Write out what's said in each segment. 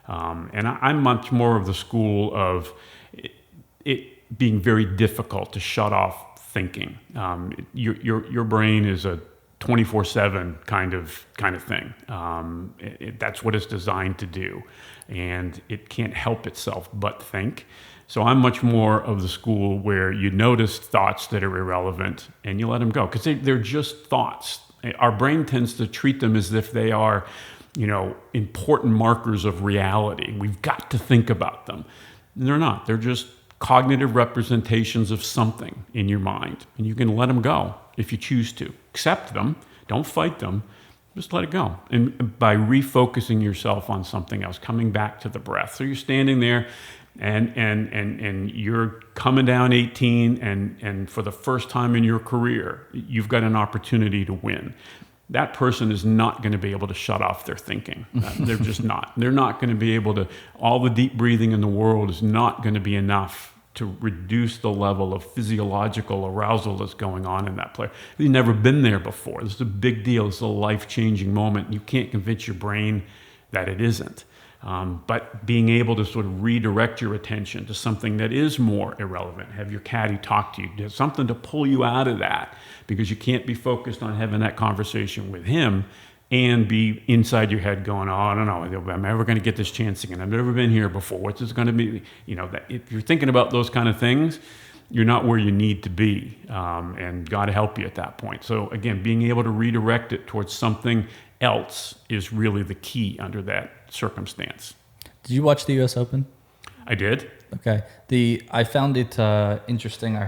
And I'm much more of the school of it being very difficult to shut off thinking. Your brain is a 24/7 kind of thing. That's what it's designed to do, and it can't help itself but think. So I'm much more of the school where you notice thoughts that are irrelevant and you let them go, because they're just thoughts. Our brain tends to treat them as if they are, important markers of reality. We've got to think about them. And they're not. They're just cognitive representations of something in your mind, and you can let them go if you choose to. Accept them. Don't fight them. Just let it go. And by refocusing yourself on something else, coming back to the breath. So you're standing there and you're coming down 18, and for the first time in your career, you've got an opportunity to win. That person is not going to be able to shut off their thinking. They're just not. They're not going to be able to. All the deep breathing in the world is not going to be enough to reduce the level of physiological arousal that's going on in that player. They've never been there before. This is a big deal. It's a life-changing moment. You can't convince your brain that it isn't. But being able to sort of redirect your attention to something that is more irrelevant, have your caddy talk to you, do something to pull you out of that, because you can't be focused on having that conversation with him and be inside your head going, oh, I don't know, I'm never going to get this chance again. I've never been here before. What's this going to be? That if you're thinking about those kind of things, you're not where you need to be, and God help you at that point. So again, being able to redirect it towards something else is really the key under that circumstance. Did you watch the U.S. Open? I did. Okay. I found it interesting. I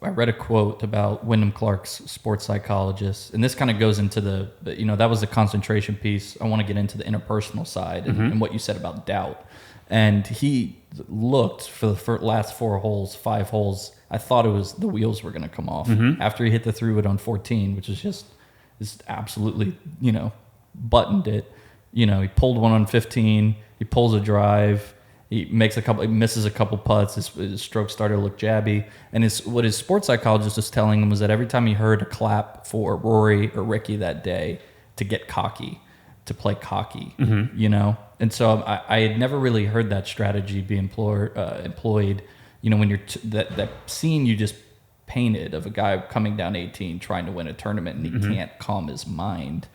read a quote about Wyndham Clark's sports psychologist, and this kind of goes into that was the concentration piece. I want to get into the interpersonal side and what you said about doubt. And he looked for the last 5 holes. I thought it was the wheels were going to come off after he hit the 3-wood on 14, which is just absolutely, buttoned it. He pulled one on 15. He pulls a drive. He misses a couple putts. His stroke started to look jabby. And what his sports psychologist was telling him was that every time he heard a clap for Rory or Ricky that day, to get cocky, to play cocky, And so I had never really heard that strategy be employed. When you're that scene you just painted of a guy coming down 18 trying to win a tournament and he can't calm his mind.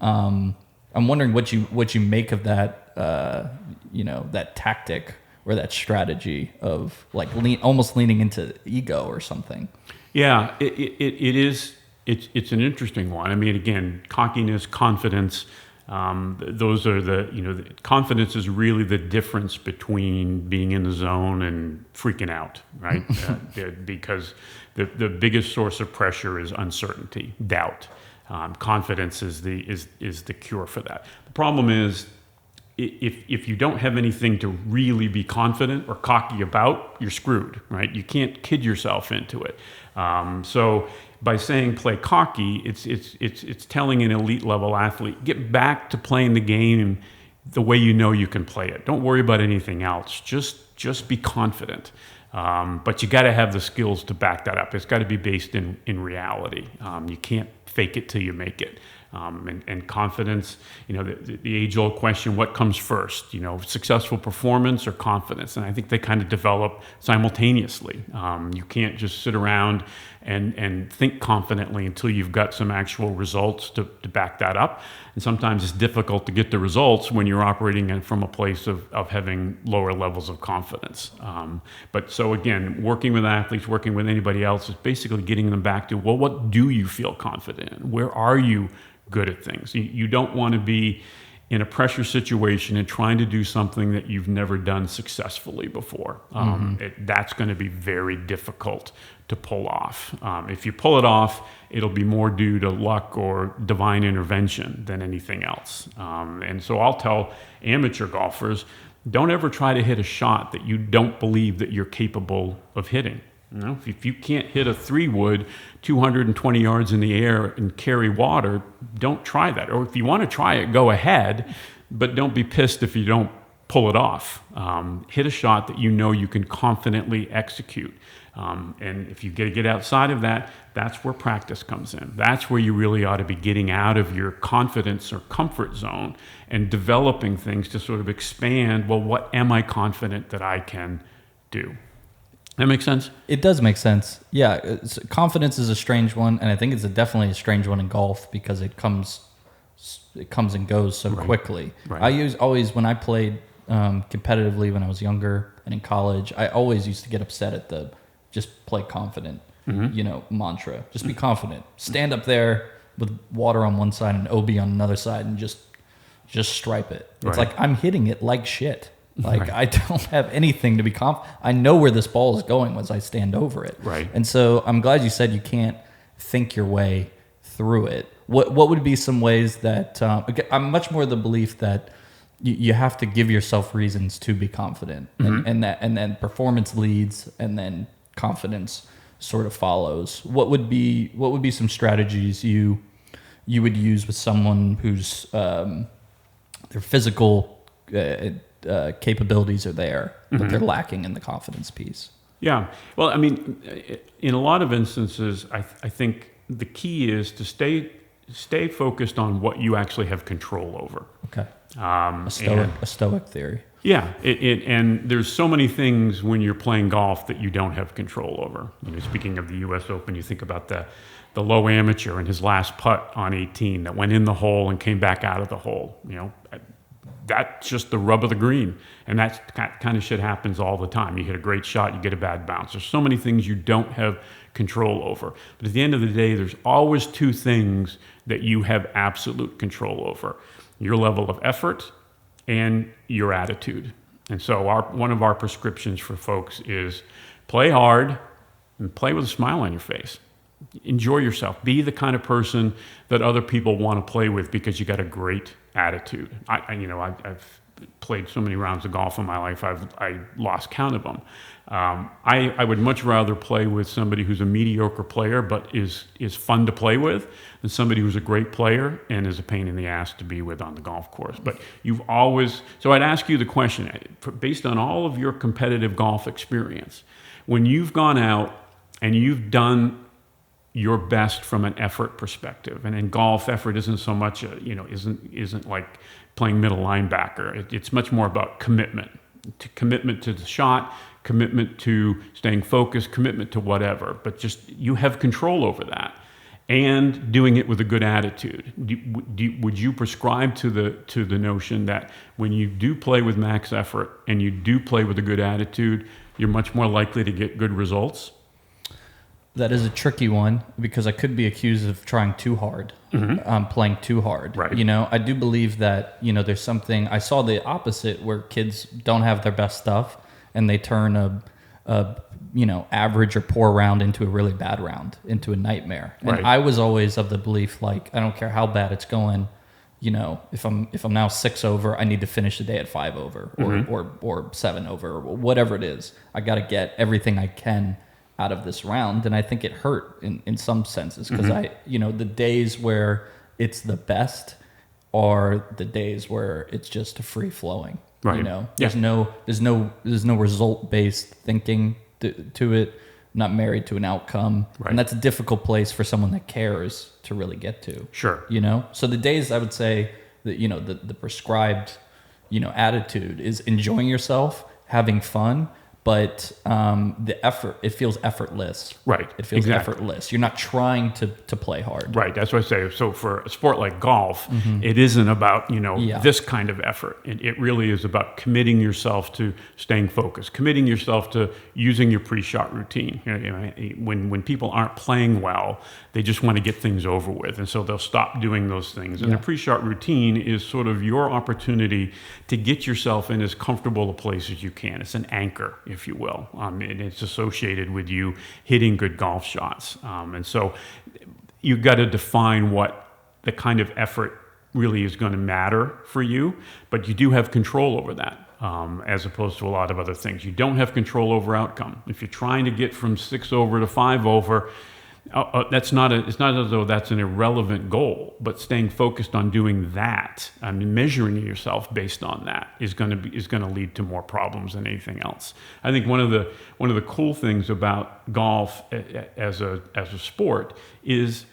I'm wondering what you make of that. That tactic or that strategy of almost leaning into ego or something. Yeah, it is. It's an interesting one. I mean, again, cockiness, confidence. Those are confidence is really the difference between being in the zone and freaking out, right? Because the biggest source of pressure is uncertainty, doubt. Confidence is the cure for that. The problem is, if you don't have anything to really be confident or cocky about, you're screwed, right? You can't kid yourself into it. So by saying play cocky, it's telling an elite level athlete, get back to playing the game the way you can play it. Don't worry about anything else. Just be confident. But you got to have the skills to back that up. It's got to be based in reality. You can't fake it till you make it. And confidence, the age-old question, what comes first? Successful performance or confidence? And I think they kind of develop simultaneously. You can't just sit around and think confidently until you've got some actual results to back that up. And sometimes it's difficult to get the results when you're operating from a place of having lower levels of confidence. But so again, working with athletes, working with anybody else is basically getting them back to, well, what do you feel confident in? Where are you good at things? You don't want to be in a pressure situation and trying to do something that you've never done successfully before. That's going to be very difficult to pull off. If you pull it off, it'll be more due to luck or divine intervention than anything else. And so I'll tell amateur golfers, don't ever try to hit a shot that you don't believe that you're capable of hitting. If you can't hit a 3-wood 220 yards in the air and carry water, don't try that. Or if you want to try it, go ahead, but don't be pissed if you don't pull it off. Hit a shot that you can confidently execute. And if you get outside of that, that's where practice comes in. That's where you really ought to be getting out of your confidence or comfort zone and developing things to sort of expand, well, what am I confident that I can do? That makes sense? It does make sense. Yeah, confidence is a strange one, and I think it's definitely a strange one in golf because it comes and goes so quickly. Right. I always when I played competitively when I was younger and in college, I always used to get upset at the just play confident, mantra. Just be confident. Stand up there with water on one side and OB on another side and just stripe it. It's like I'm hitting it like shit. Like I don't have anything to be confident. I know where this ball is going once I stand over it. Right. And so I'm glad you said you can't think your way through it. What would be some ways that I'm much more of the belief that you have to give yourself reasons to be confident, and then performance leads, and then confidence sort of follows. What would be some strategies you would use with someone who's their physical capabilities are there, but they're lacking in the confidence piece? Yeah. Well, I mean, in a lot of instances, I think the key is to stay focused on what you actually have control over. Okay. A stoic theory. Yeah, and there's so many things when you're playing golf that you don't have control over. Speaking of the U.S. Open, you think about the low amateur and his last putt on 18 that went in the hole and came back out of the hole. That's just the rub of the green, and that kind of shit happens all the time. You hit a great shot, you get a bad bounce. There's so many things you don't have control over. But at the end of the day, there's always two things that you have absolute control over: your level of effort and your attitude. And so one of our prescriptions for folks is play hard and play with a smile on your face. Enjoy yourself. Be the kind of person that other people want to play with because you got a great attitude. I've played so many rounds of golf in my life, I lost count of them. I would much rather play with somebody who's a mediocre player but is fun to play with than somebody who's a great player and is a pain in the ass to be with on the golf course. But so I'd ask you the question, based on all of your competitive golf experience, when you've gone out and you've done your best from an effort perspective, and in golf, effort isn't so much isn't like playing middle linebacker. It's much more about commitment to the shot, commitment to staying focused, commitment to whatever. But just you have control over that, and doing it with a good attitude. Would you prescribe to the notion that when you do play with max effort and you do play with a good attitude, you're much more likely to get good results? That is a tricky one because I could be accused of trying too hard, playing too hard. Right. I do believe that, there's something, I saw the opposite where kids don't have their best stuff and they turn a average or poor round into a really bad round, into a nightmare. And Right. I was always of the belief, like, I don't care how bad it's going, if I'm now 6 over, I need to finish the day at 5 over or 7 over or whatever it is. I got to get everything I can out of this round, and I think it hurt in some senses because the days where it's the best are the days where it's just free flowing. Right. There's no result based thinking to it. I'm not married to an outcome, Right. and that's a difficult place for someone that cares to really get to. Sure. So the days I would say that the prescribed attitude is enjoying yourself, having fun. But the effort, it feels effortless. Right. It feels Exactly. effortless. You're not trying to play hard. Right. That's what I say. So for a sport like golf, it isn't about, this kind of effort. It really is about committing yourself to staying focused, committing yourself to using your pre-shot routine. When people aren't playing well, they just want to get things over with. And so they'll stop doing those things. And the pre-shot routine is sort of your opportunity to get yourself in as comfortable a place as you can. It's an anchor, if you will. And it's associated with you hitting good golf shots. And so you've got to define what the kind of effort really is going to matter for you, but you do have control over that. As opposed to a lot of other things. You don't have control over outcome. If you're trying to get from 6 over to 5 over, It's not as though that's an irrelevant goal, but staying focused on doing that, I mean, measuring yourself based on that is going to lead to more problems than anything else. I think one of the cool things about golf as a sport is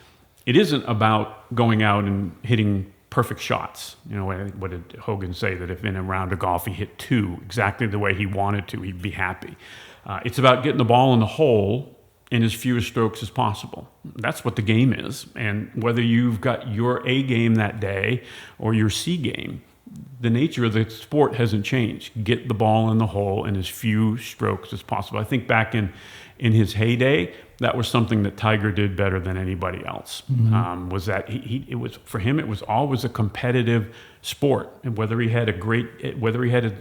it isn't about going out and hitting perfect shots. You know, what did Hogan say, that if in a round of golf he hit 2 exactly the way he wanted to, he'd be happy. It's about getting the ball in the hole in as few strokes as possible. That's what the game is. And whether you've got your A game that day or your C game, the nature of the sport hasn't changed. Get the ball in the hole in as few strokes as possible. I think back in his heyday, that was something that Tiger did better than anybody else. Was that it was for him? It was always a competitive sport, and whether he had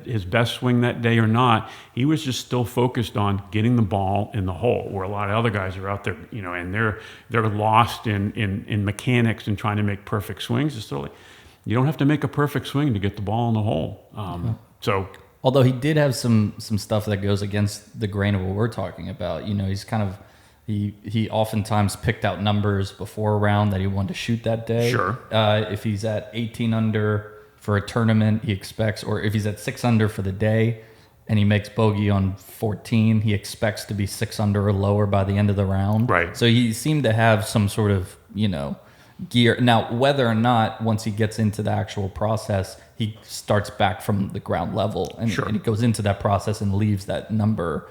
his best swing that day or not, he was just still focused on getting the ball in the hole. Where a lot of other guys are out there, you know, and they're lost in mechanics and trying to make perfect swings. It's sort of like, you don't have to make a perfect swing to get the ball in the hole. So. Although he did have some stuff that goes against the grain of what we're talking about. You know, he's kind of he oftentimes picked out numbers before a round that he wanted to shoot that day. Sure. If he's at 18 under for a tournament, he expects, or if he's at 6 under for the day and he makes bogey on 14, he expects to be 6 under or lower by the end of the round. Right. So he seemed to have some sort of, you know, gear. Now, whether or not once he gets into the actual process, he starts back from the ground level and, Sure. and he goes into that process and leaves that number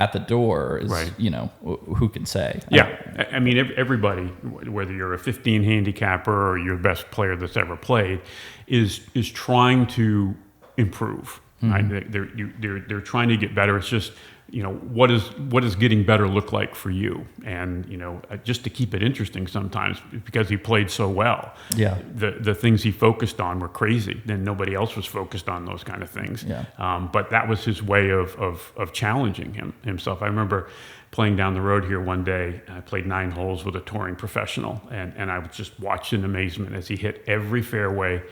at the door is, Right. you know, who can say? Yeah, I mean, everybody, whether you're a 15 handicapper or you're the best player that's ever played, is trying to improve. Right? They're trying to get better. It's just, you know, what does getting better look like for you? And, you know, just to keep it interesting sometimes, because he played so well. Yeah. The things he focused on were crazy. Then nobody else was focused on those kind of things. Yeah. But that was his way of challenging himself. I remember playing down the road here one day. I played 9 holes with a touring professional, and I just watched in amazement as he hit every fairway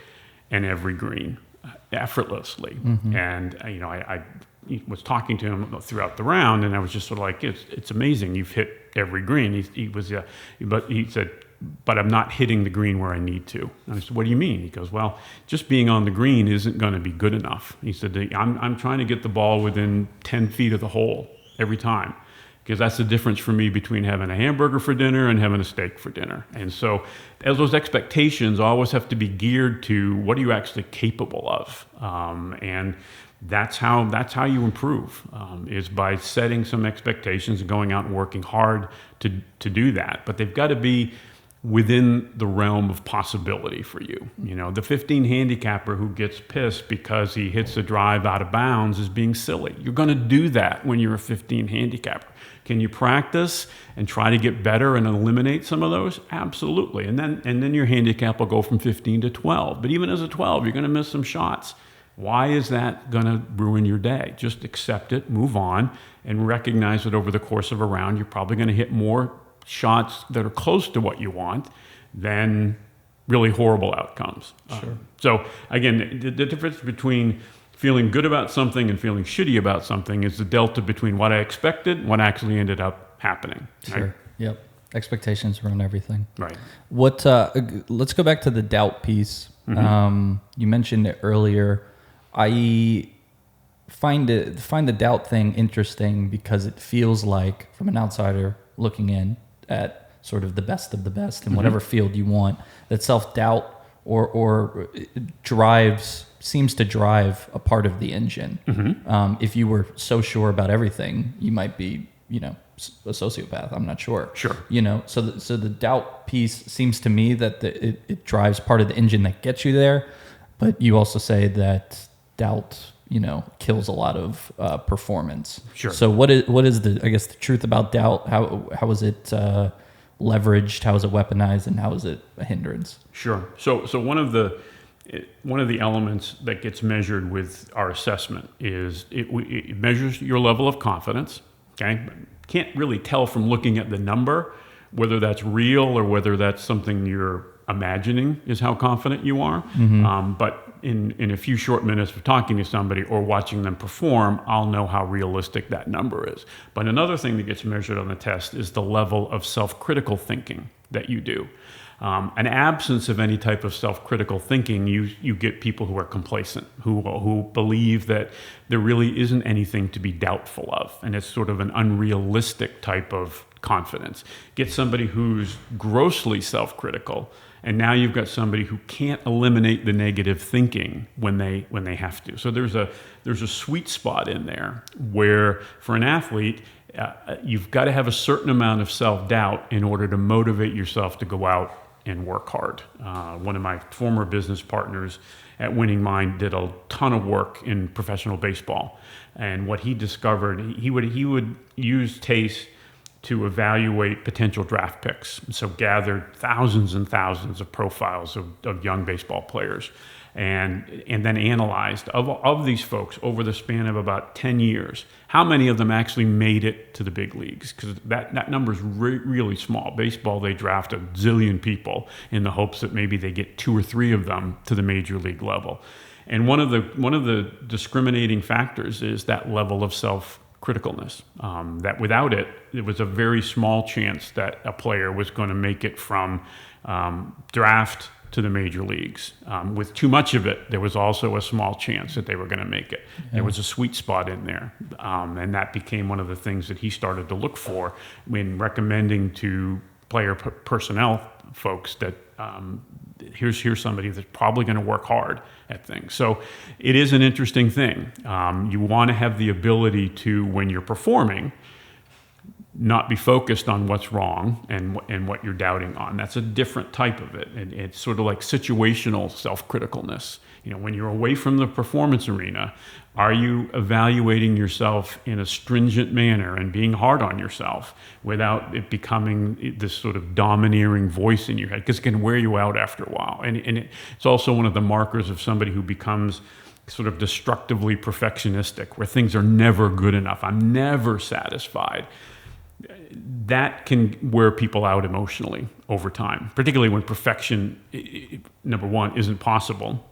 and every green effortlessly. And, you know, I was talking to him throughout the round, and I was just sort of like, it's amazing. You've hit every green. But he said, but I'm not hitting the green where I need to. And I said, what do you mean? He goes, well, just being on the green isn't going to be good enough. He said, I'm trying to get the ball within 10 feet of the hole every time, because that's the difference for me between having a hamburger for dinner and having a steak for dinner. And so as those expectations always have to be geared to what are you actually capable of? And that's how you improve, is by setting some expectations and going out and working hard to do that. But they've got to be within the realm of possibility for you. You know, the 15 handicapper who gets pissed because he hits a drive out of bounds is being silly. You're going to do that when you're a 15 handicapper. Can you practice and try to get better and eliminate some of those? Absolutely. And then your handicap will go from 15 to 12. But even as a 12, you're going to miss some shots. Why is that going to ruin your day? Just accept it, move on, and recognize that over the course of a round, you're probably going to hit more shots that are close to what you want than really horrible outcomes. Sure. So again, the difference between feeling good about something and feeling shitty about something is the delta between what I expected and what actually ended up happening. Sure. Right? Yep. Expectations run everything. Right. What? Let's go back to the doubt piece. You mentioned it earlier. I find the doubt thing interesting because it feels like, from an outsider looking in at sort of the best of the best in whatever field you want, that self-doubt or seems to drive a part of the engine. If you were so sure about everything, you might be, you know, a sociopath. I'm not sure. Sure. You know, so the doubt piece seems to me that it drives part of the engine that gets you there. But you also say that doubt, you know, kills a lot of performance. Sure. So what is the truth about doubt? How is it leveraged? How is it weaponized? And how is it a hindrance? Sure. So one of the elements that gets measured with our assessment is it measures your level of confidence. Okay. Can't really tell from looking at the number whether that's real or whether that's something you're imagining is how confident you are. But in a few short minutes of talking to somebody or watching them perform, I'll know how realistic that number is. But another thing that gets measured on the test is the level of self-critical thinking that you do. An absence of any type of self-critical thinking, you get people who are complacent, who believe that there really isn't anything to be doubtful of, and it's sort of an unrealistic type of confidence. Get somebody who's grossly self-critical, and now you've got somebody who can't eliminate the negative thinking when they have to. So there's a sweet spot in there where, for an athlete, you've got to have a certain amount of self-doubt in order to motivate yourself to go out and work hard. One of my former business partners at Winning Mind did a ton of work in professional baseball, and what he discovered, he would use TACE to evaluate potential draft picks. So gathered thousands and thousands of profiles of young baseball players, and then analyzed of these folks over the span of about 10 years, how many of them actually made it to the big leagues, because that number is really small. Baseball, they draft a zillion people in the hopes that maybe they get 2 or 3 of them to the major league level. And one of the discriminating factors is that level of self-criticalness, that without it, it was a very small chance that a player was going to make it from draft to the major leagues. With too much of it, there was also a small chance that they were going to make it. Yeah. There was a sweet spot in there, and that became one of the things that he started to look for when recommending to player personnel folks that here's somebody that's probably going to work hard at things. So it is an interesting thing. You want to have the ability to, when you're performing, not be focused on what's wrong and what you're doubting on. That's a different type of it. And it's sort of like situational self-criticalness. When you're away from the performance arena, are you evaluating yourself in a stringent manner and being hard on yourself without it becoming this sort of domineering voice in your head? Because it can wear you out after a while. And it's also one of the markers of somebody who becomes sort of destructively perfectionistic, where things are never good enough. I'm never satisfied. That can wear people out emotionally over time, particularly when perfection, number one, isn't possible.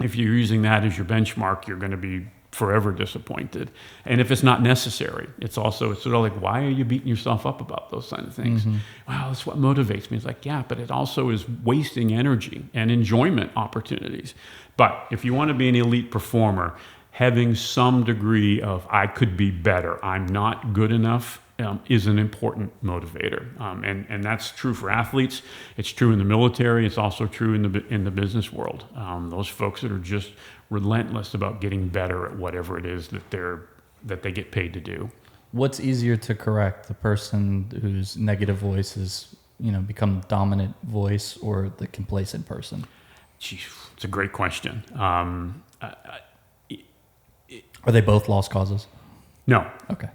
If you're using that as your benchmark, you're going to be forever disappointed. And if it's not necessary, it's sort of like, why are you beating yourself up about those kind of things? Mm-hmm. Wow, that's what motivates me. It's like, yeah, but it also is wasting energy and enjoyment opportunities. But if you want to be an elite performer, having some degree of, I could be better, I'm not good enough, is an important motivator, and that's true for athletes. It's true in the military. It's also true in the business world. Those folks that are just relentless about getting better at whatever it is that they get paid to do. What's easier to correct, the person whose negative voice is become dominant voice, or the complacent person? Gee, it's a great question. Are they both lost causes? No. Okay.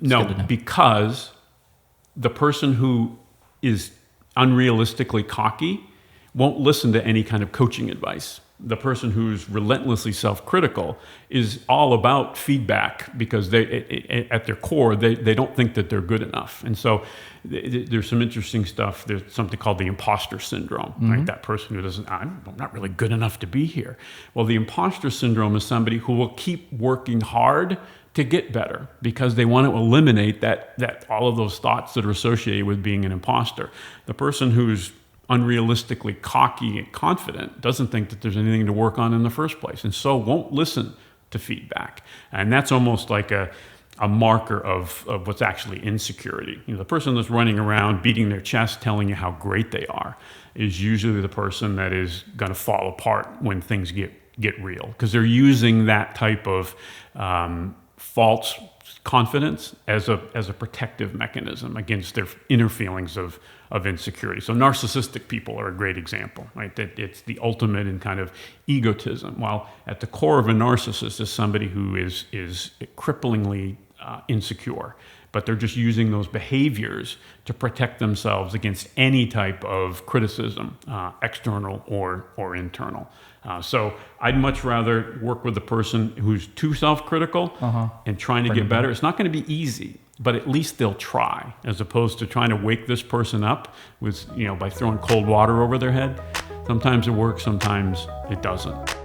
No, because the person who is unrealistically cocky won't listen to any kind of coaching advice. The person who's relentlessly self-critical is all about feedback, because at their core, they don't think that they're good enough. And so there's some interesting stuff. There's something called the imposter syndrome, mm-hmm. right? That person who I'm not really good enough to be here. Well, the imposter syndrome is somebody who will keep working hard to get better, because they want to eliminate that all of those thoughts that are associated with being an imposter. The person who's unrealistically cocky and confident doesn't think that there's anything to work on in the first place, and so won't listen to feedback. And that's almost like a marker of what's actually insecurity. The person that's running around beating their chest telling you how great they are is usually the person that is going to fall apart when things get real, because they're using that type of false confidence as a protective mechanism against their inner feelings of insecurity. So narcissistic people are a great example, right? That it's the ultimate in kind of egotism. While at the core of a narcissist is somebody who is cripplingly insecure, but they're just using those behaviors to protect themselves against any type of criticism, external or internal. So I'd much rather work with the person who's too self-critical and trying to get better. It's not going to be easy, but at least they'll try, as opposed to trying to wake this person up with, by throwing cold water over their head. Sometimes it works, sometimes it doesn't.